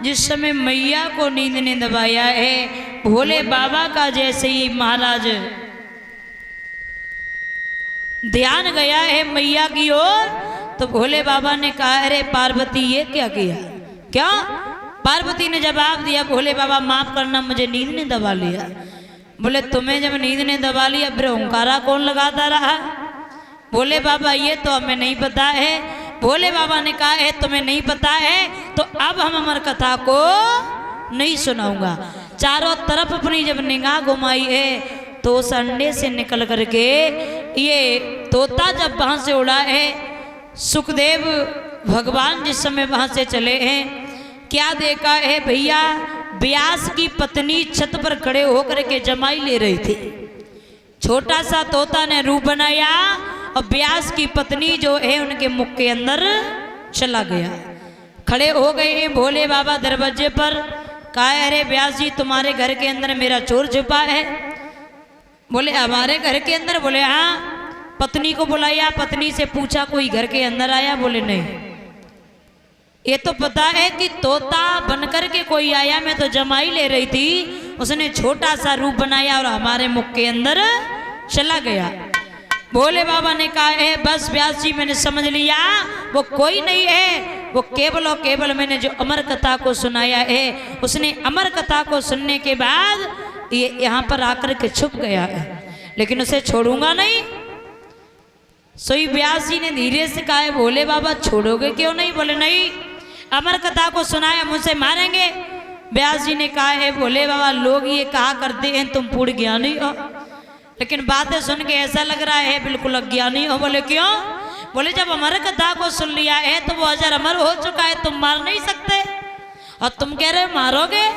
जिस समय मैया को नींद ने दबाया है, भोले बाबा का जैसे ही महाराज ध्यान गया है मैया की ओर, तो भोले बाबा ने कहा, अरे पार्वती ये क्या किया? क्या? पार्वती ने जवाब दिया, भोले बाबा माफ करना, मुझे नींद ने दबा लिया। बोले तुम्हें जब नींद ने दबा लिया फिर ओंकारा कौन लगाता रहा? भोले बाबा ये तो हमें नहीं पता है। भोले बाबा ने कहा है तुम्हें नहीं पता है तो अब हम अमर कथा को नहीं सुनाऊंगा। चारों तरफ अपनी जब निगाह घुमाई है तो उस अंडे से निकल करके ये तोता जब वहां से उड़ा है, सुखदेव भगवान जिस समय वहां से चले हैं, क्या देखा है भैया? व्यास की पत्नी छत पर खड़े होकर के जमाई ले रही थी। छोटा सा तोता ने रूप बनाया और व्यास की पत्नी जो है उनके मुख के अंदर चला गया। खड़े हो गए हैं भोले बाबा दरवाजे पर। कहा, अरे व्यास जी तुम्हारे घर के अंदर मेरा चोर छुपा है। बोले हमारे घर के अंदर? बोले हाँ। पत्नी को बुलाया, पत्नी से पूछा कोई घर के अंदर आया? बोले नहीं। ये तो पता है कि तोता बनकर के कोई आया, मैं तो जमाई ले रही थी, उसने छोटा सा रूप बनाया और हमारे मुख के अंदर चला गया। भोले बाबा ने कहा है बस व्यास जी मैंने समझ लिया, वो कोई नहीं है, वो केवल और केवल मैंने जो अमर कथा को सुनाया है, उसने अमर कथा को सुनने के बाद ये यहाँ पर आकर के छुप गया है, लेकिन उसे छोड़ूंगा नहीं। सोई व्यास जी ने धीरे से कहा है भोले बाबा छोड़ोगे क्यों नहीं? बोले नहीं, अमर कथा को सुनाया मुझसे मारेंगे। व्यास जी ने कहा है भोले बाबा लोग ये कहा करते हैं तुम पूर्ण ज्ञानी हो, लेकिन बातें सुन के ऐसा लग रहा है बिल्कुल अज्ञानी हो। बोले क्यों? बोले जब अमर कथा को सुन लिया है तो वो अजर अमर हो चुका है, तुम मार नहीं सकते और तुम कह रहे मारोगे।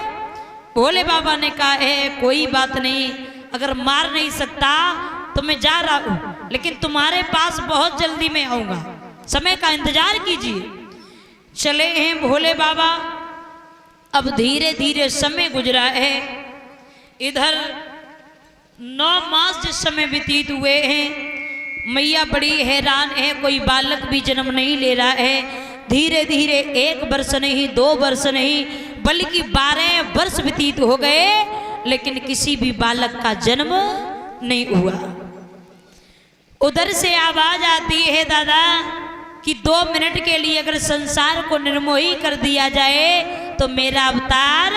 भोले बाबा ने कहा है कोई बात नहीं, अगर मार नहीं सकता तो मैं जा रहा हूं, लेकिन तुम्हारे पास बहुत जल्दी मैं आऊंगा, समय का इंतजार कीजिए। चले हैं भोले बाबा। अब धीरे धीरे समय गुजरा है। इधर 9 मास जिस समय व्यतीत हुए हैं, मैया बड़ी हैरान है, कोई बालक भी जन्म नहीं ले रहा है। धीरे धीरे 1 वर्ष नहीं, 2 वर्ष नहीं, बल्कि 12 वर्ष व्यतीत हो गए, लेकिन किसी भी बालक का जन्म नहीं हुआ। उधर से आवाज आती है दादा कि 2 मिनट के लिए अगर संसार को निर्मोही कर दिया जाए तो मेरा अवतार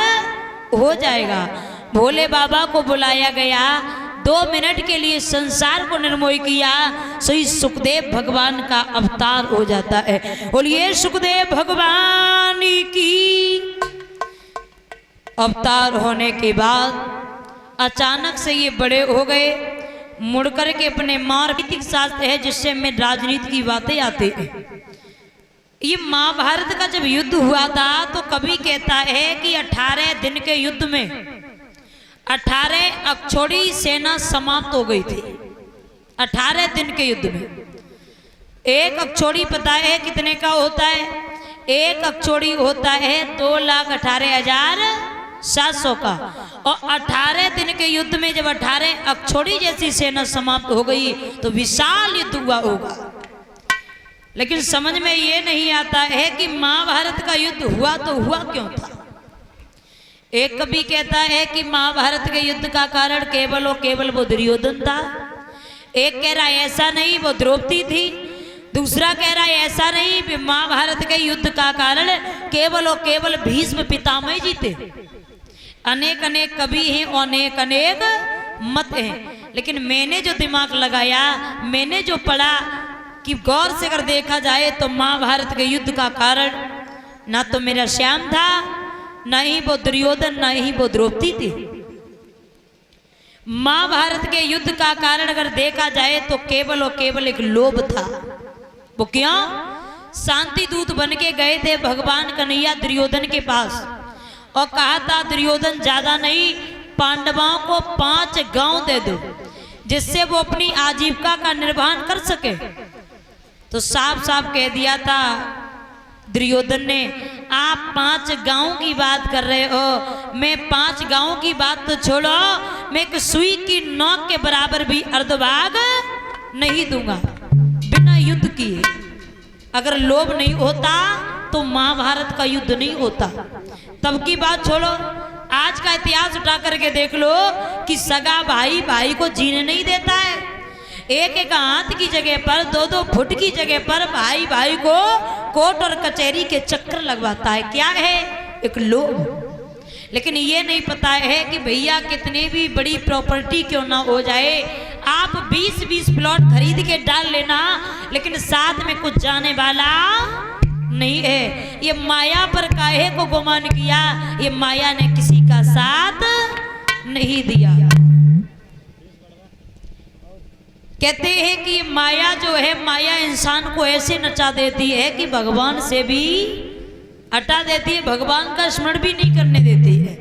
हो जाएगा। भोले बाबा को बुलाया गया, 2 मिनट के लिए संसार को निर्मोही किया, सही सुखदेव भगवान का अवतार हो जाता है। बोलिए सुखदेव भगवान की। अवतार होने के बाद अचानक से ये बड़े हो गए, मुड़ कर के अपने मार्मिक शास्त्र है जिससे में राजनीति की बातें आती है। ये महाभारत का जब युद्ध हुआ था तो कभी कहता है कि 18 दिन के युद्ध में 18 अक्षौड़ी सेना समाप्त हो गई थी। 18 दिन के युद्ध में 1 अक्षौड़ी पता है कितने का होता है? 1 अक्षौड़ी होता है 2,18,700 का। और 18 दिन के युद्ध में जब 18 अक्षौड़ी जैसी सेना समाप्त हो गई तो विशाल युद्ध हुआ होगा। लेकिन समझ में ये नहीं आता है कि महाभारत का युद्ध हुआ तो हुआ क्यों था। एक कवि कहता है कि महाभारत के युद्ध का कारण केवल और केवल वो दुर्योधन था। एक कह रहा है ऐसा नहीं, वो द्रौपदी थी। दूसरा कह रहा है ऐसा नहीं, कि महाभारत के युद्ध का कारण केवल और केवल भीष्म पितामह जी थे। अनेक अनेक कवि हैं और अनेक अनेक मत हैं, लेकिन मैंने जो दिमाग लगाया, मैंने जो पढ़ा, कि गौर से अगर देखा जाए तो महाभारत के युद्ध का कारण ना तो मेरा श्याम था, ना ही वो दुर्योधन, ना ही वो द्रौपदी थी। महाभारत के युद्ध का कारण अगर देखा जाए तो केवल और केवल एक लोभ था। वो क्यों? शांति दूत बन के गए थे भगवान कन्हैया दुर्योधन के पास और कहा था दुर्योधन ज्यादा नहीं, पांडवों को 5 गांव दे दो जिससे वो अपनी आजीविका का निर्वहन कर सके। तो साफ साफ कह दिया था दुर्योधन ने, आप 5 गांव की बात कर रहे हो, मैं 5 गांव की बात तो छोड़ो, मैं एक सुई की नोक के बराबर भी अर्धभाग नहीं दूंगा बिना युद्ध किए। अगर लोभ नहीं होता तो महाभारत का युद्ध नहीं होता। तब की बात छोड़ो, आज का इतिहास उठा करके देख लो कि सगा भाई भाई को जीने नहीं देता है। एक एक हाथ की जगह पर 2-2 फुट की जगह पर भाई भाई को कोर्ट और कचहरी के चक्कर लगवाता है। क्या है? एक लोभ। लेकिन ये नहीं पता है कि भैया कितने भी बड़ी प्रॉपर्टी क्यों ना हो जाए, आप 20-20 प्लॉट खरीद के डाल लेना, लेकिन साथ में कुछ जाने वाला नहीं है। ये माया पर काहे को गुमान किया? ये माया ने किसी का साथ नहीं दिया। कहते हैं कि माया जो है, माया इंसान को ऐसे नचा देती है कि भगवान से भी हटा देती है, भगवान का स्मरण भी नहीं करने देती है।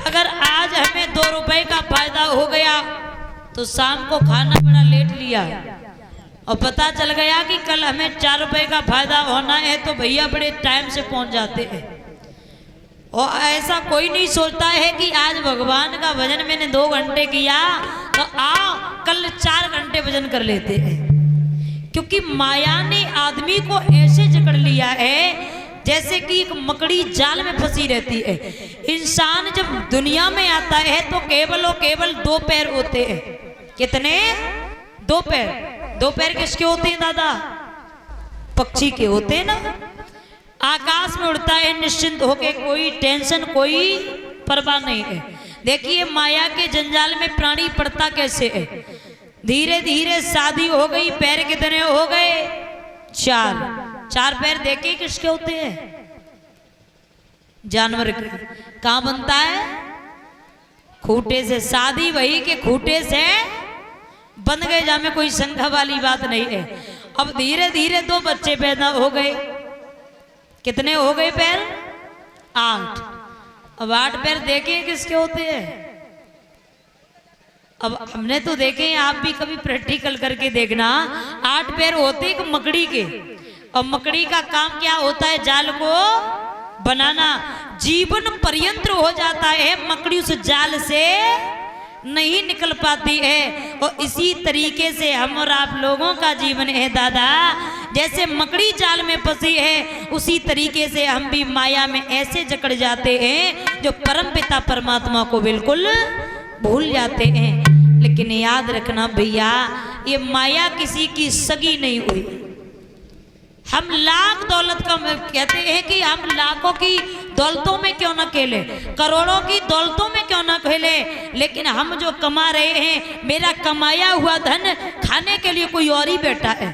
अगर आज हमें 2 रुपए का फायदा हो गया तो शाम को खाना बड़ा लेट लिया और पता चल गया कि कल हमें 4 रुपए का फायदा होना है तो भैया बड़े टाइम से पहुंच जाते हैं। और ऐसा कोई नहीं सोचता है कि आज भगवान का भजन मैंने 2 घंटे किया तो आओ कल 4 घंटे भजन कर लेते हैं। क्योंकि माया ने आदमी को ऐसे जकड़ लिया है जैसे कि एक मकड़ी जाल में फंसी रहती है। इंसान जब दुनिया में आता है तो केवल और केवल 2 पैर होते हैं। कितने? 2 पैर। 2 पैर किसके होते हैं दादा? पक्षी के होते हैं ना। आकाश में उड़ता है निश्चिंत होके, कोई टेंशन कोई परवाह नहीं है। देखिए माया के जंजाल में प्राणी पड़ता कैसे है। धीरे धीरे शादी हो गई, पैर कितने हो गए? 4 पैर देखे किसके होते हैं? जानवर के। कहां बनता है? खूंटे से। शादी वही के खूंटे से बन गए, जहां में कोई शंका वाली बात नहीं है। अब धीरे धीरे 2 बच्चे पैदा हो गए। कितने हो गए पैर? 8। अब 8 पैर देखे किसके होते हैं? अब हमने तो देखे हैं, आप भी कभी प्रैक्टिकल करके देखना। 8 पैर होते एक मकड़ी के, और मकड़ी का काम क्या होता है? जाल को बनाना। जीवन पर्यंत हो जाता है, मकड़ी उस जाल से नहीं निकल पाती है। और इसी तरीके से हम और आप लोगों का जीवन है दादा। जैसे मकड़ी जाल में फंसी है, उसी तरीके से हम भी माया में ऐसे जकड़ जाते हैं जो परमपिता परमात्मा को बिल्कुल भूल जाते हैं। लेकिन याद रखना भैया, ये माया किसी की सगी नहीं हुई। हम लाख दौलत का कहते हैं कि हम लाखों की दौलतों में क्यों ना खेले, करोड़ों की दौलतों में क्यों ना खेले, लेकिन हम जो कमा रहे हैं, मेरा कमाया हुआ धन खाने के लिए कोई और ही बैठा है।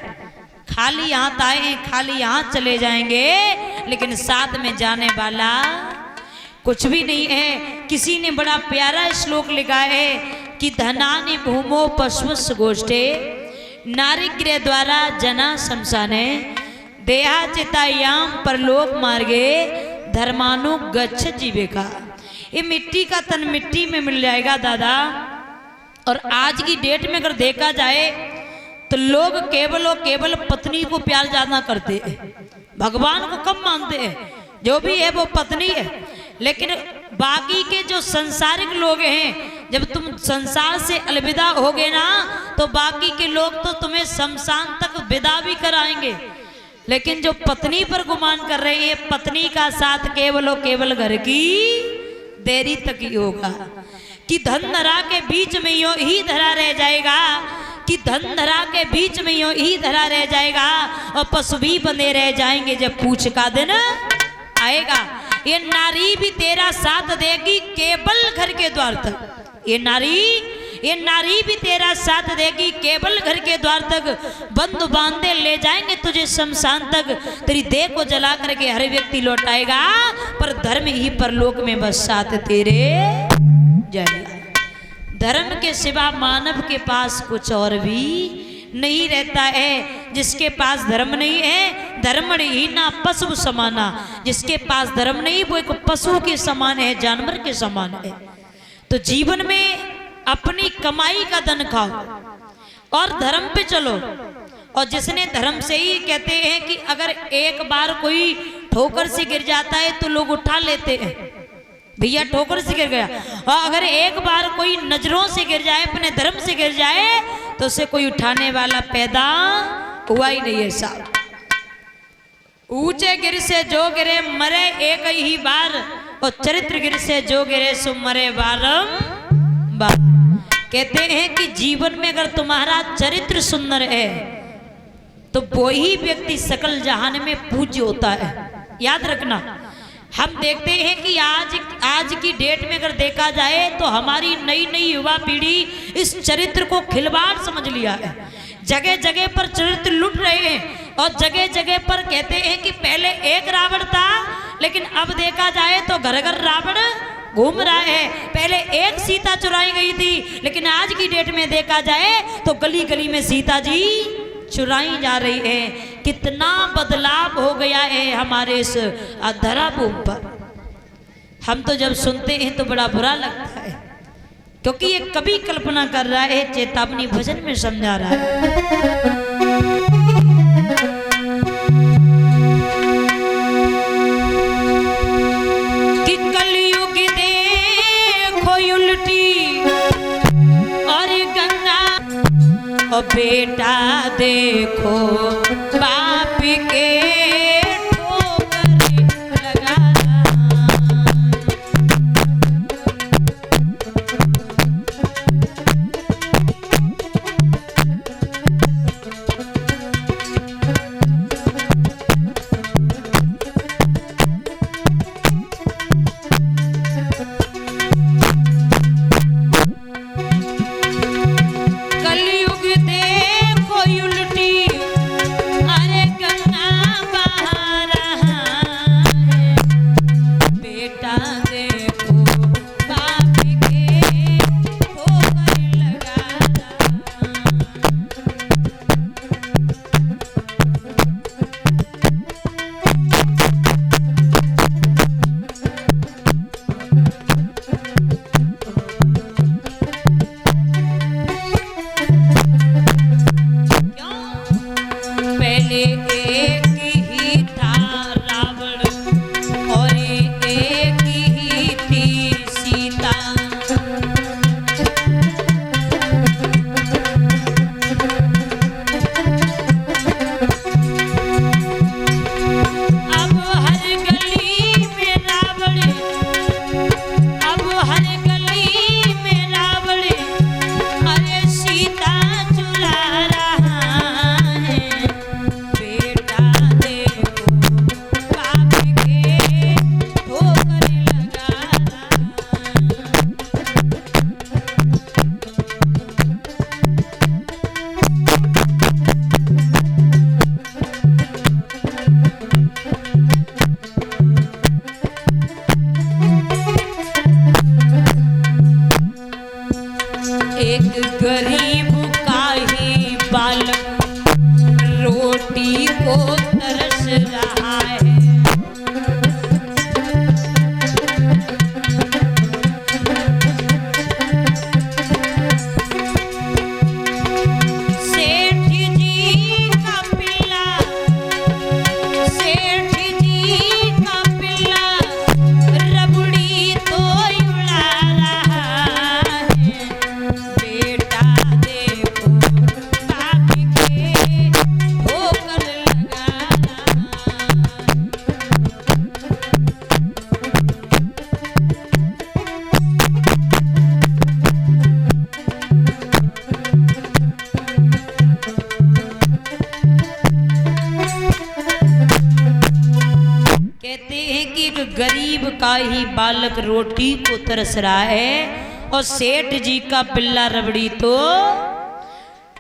खाली हाथ आए हैं, खाली हाथ चले जाएंगे, लेकिन साथ में जाने वाला कुछ भी नहीं है। किसी ने बड़ा प्यारा श्लोक लिखा है कि धनानि भूमो पश्वस गोष्ठे नारिग्रह द्वारा जना शमशाने देहा चितायाम परलोक मार्गे धर्मानु गच्छ जीविका। ये मिट्टी का तन मिट्टी में मिल जाएगा दादा। और आज की डेट में अगर देखा जाए तो लोग केवल और केवल पत्नी को प्यार ज्यादा करते हैं, भगवान को कम मानते हैं। जो भी है वो पत्नी है। लेकिन बाकी के जो संसारिक लोग हैं, जब तुम संसार से अलविदा होगे ना, तो बाकी के लोग तो तुम्हें शमशान तक विदा भी कराएंगे। लेकिन जो पत्नी पर गुमान कर रहे हैं, पत्नी का साथ केवल और केवल घर की देरी तक ही होगा। कि धन धरा के बीच में यो ही धरा रह जाएगा, कि धन धरा के बीच में यो ही धरा रह जाएगा, और पशु भी बंधे रह जाएंगे जब पूछ का दिन आएगा। ये नारी भी तेरा साथ देगी केवल घर के द्वार तक। ये नारी ये नारी भी तेरा साथ देगी, केवल घर के द्वार तक बंद बांधे ले जाएंगे तुझे शमशान तक, तेरी देह को जला करके हर व्यक्ति लौटाएगा, पर धर्म ही परलोक में बस साथ तेरे जाएगा। धर्म के सिवा मानव के पास कुछ और भी नहीं रहता है। जिसके पास धर्म नहीं है, धर्महीना पशु समाना, जिसके पास धर्म नहीं वो एक पशु के समान है, जानवर के समान है। तो जीवन में अपनी कमाई का धन खाओ और धर्म पे चलो। और जिसने धर्म से ही कहते हैं कि अगर एक बार कोई ठोकर से गिर जाता है तो लोग उठा लेते हैं, भैया ठोकर से गिर गया, और अगर एक बार कोई नजरों से गिर जाए, अपने धर्म से गिर जाए, तो उसे कोई उठाने वाला पैदा हुआ ही नहीं है साहब। ऊंचे गिर से जो गिरे मरे एक ही बार, और चरित्र गिर से जो गिरे सो मरे बारंबार। कहते हैं कि जीवन में अगर तुम्हारा चरित्र सुंदर है तो वो ही व्यक्ति सकल जहान में पूज्य होता है। याद रखना, हम देखते हैं कि आज की डेट में अगर देखा जाए तो हमारी नई नई युवा पीढ़ी इस चरित्र को खिलवाड़ समझ लिया है। जगह जगह पर चरित्र लुट रहे हैं, और जगह जगह पर कहते हैं कि पहले एक रावण था, लेकिन अब देखा जाए तो घर घर रावण घूम रहा है। पहले एक सीता चुराई गई थी, लेकिन आज की डेट में देखा जाए तो गली गली में सीता जी चुराई जा रही है। कितना बदलाव हो गया है हमारे इस धरा भूमि पर। हम तो जब सुनते हैं तो बड़ा बुरा लगता है, क्योंकि ये कभी कल्पना कर रहा है, चेतावनी भजन में समझा रहा है। कि कलयुग देखो उल्टी और गंगा, और बेटा देखो बाप के ठोकर लगा। गरीब का ही बालक रोटी को तरस रहा है। सेठ जी का पिल्ला, सेठ जी का पिल्ला रबड़ी तो उड़ा रहा है। बेटा देखो बाप के ठोकर लगा कहते हैं कि एक गरीब का ही बालक रोटी को तरस रहा है और सेठ जी का बिल्ला रबड़ी तो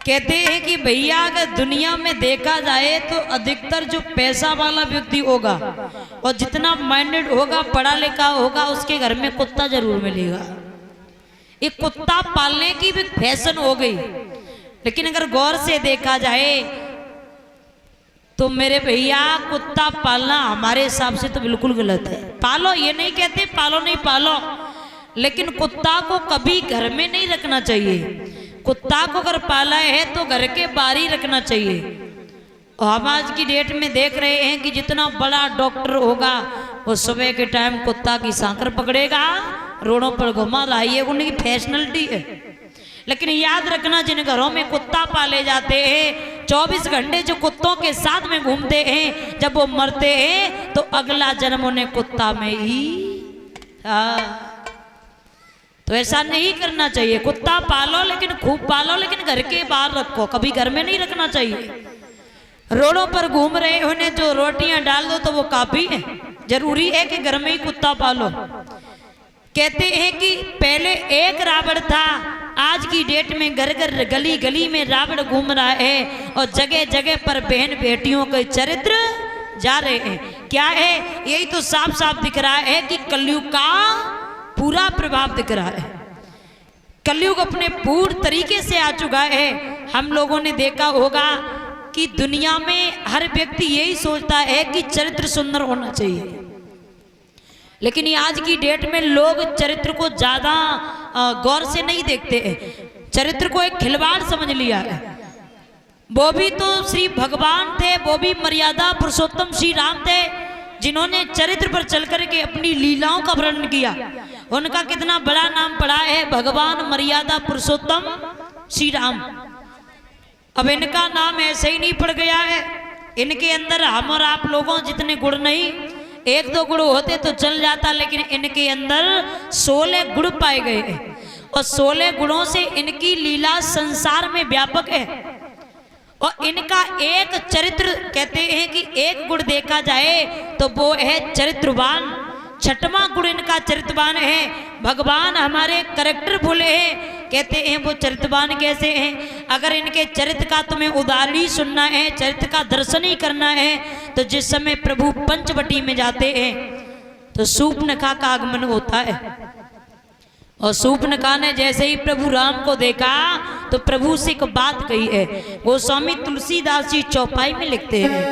कहते हैं कि भैया अगर दुनिया में देखा जाए तो अधिकतर जो पैसा वाला व्यक्ति होगा और जितना माइंडेड होगा, पढ़ा लिखा होगा, उसके घर में कुत्ता जरूर मिलेगा। ये कुत्ता पालने की भी फैशन हो गई। लेकिन अगर गौर से देखा जाए तो मेरे भैया कुत्ता पालना हमारे हिसाब से तो बिल्कुल गलत है। पालो, ये नहीं कहते पालो नहीं पालो, लेकिन कुत्ता को कभी घर में नहीं रखना चाहिए। कुत्ता को अगर पाला है तो घर के बाहर ही रखना चाहिए। और हम आज की डेट में देख रहे हैं कि जितना बड़ा डॉक्टर होगा वो सुबह के टाइम कुत्ता की सांकर पकड़ेगा, रोडों पर घुमा रहा है, ये उनकी फैशनलिटी है। लेकिन याद रखना, जिन घरों में कुत्ता पाले जाते हैं 24 घंटे जो कुत्तों के साथ में घूमते हैं, जब वो मरते हैं तो अगला जन्म उन्हें कुत्ता में ही। तो ऐसा नहीं करना चाहिए। कुत्ता पालो लेकिन खूब पालो, लेकिन घर के बाहर रखो, कभी घर में नहीं रखना चाहिए। रोडों पर घूम रहे उन्हें जो रोटियां डाल दो तो वो काफी है, जरूरी है कि घर में ही कुत्ता पालो। कहते हैं कि पहले एक रावण था, आज की डेट में घर घर गली गली में रावण घूम रहा है और जगह जगह पर बहन बेटियों के चरित्र जा रहे हैं। क्या है? यही तो साफ साफ दिख रहा है कि कलयुग का पूरा प्रभाव दिख रहा है। कलयुग अपने पूर्ण तरीके से आ चुका है। हम लोगों ने देखा होगा कि दुनिया में हर व्यक्ति यही सोचता है कि चरित्र सुंदर होना चाहिए, लेकिन ये आज की डेट में लोग चरित्र को ज्यादा गौर से नहीं देखते हैं। चरित्र को एक खिलवाड़ समझ लिया है। वो भी तो श्री भगवान थे, वो भी मर्यादा पुरुषोत्तम श्री राम थे, जिन्होंने चरित्र पर चल करके अपनी लीलाओं का वर्णन किया। उनका कितना बड़ा नाम पड़ा है, भगवान मर्यादा पुरुषोत्तम श्री राम। अब इनका नाम ऐसे ही नहीं पड़ गया है, इनके अंदर हम और आप लोगों जितने गुण नहीं, 1-2 गुण होते तो चल जाता, लेकिन इनके अंदर 16 गुण पाए गए हैं और 16 गुणों से इनकी लीला संसार में व्यापक है। और इनका एक चरित्र, कहते हैं कि एक गुण देखा जाए तो वो है चरित्रवान। 6वां गुण इनका चरित्रवान है। भगवान हमारे कैरेक्टर भूले हैं, कहते हैं वो चरित्रवान कैसे हैं? अगर इनके चरित्र का तुम्हें उदाहरण ही सुनना है, चरित्र का दर्शन ही करना है, तो जिस समय प्रभु पंचवटी में जाते हैं तो शूर्पणखा का आगमन होता है। और शूर्पणखा ने जैसे ही प्रभु राम को देखा तो प्रभु से एक बात कही है। गोस्वामी तुलसीदास जी चौपाई में लिखते हैं,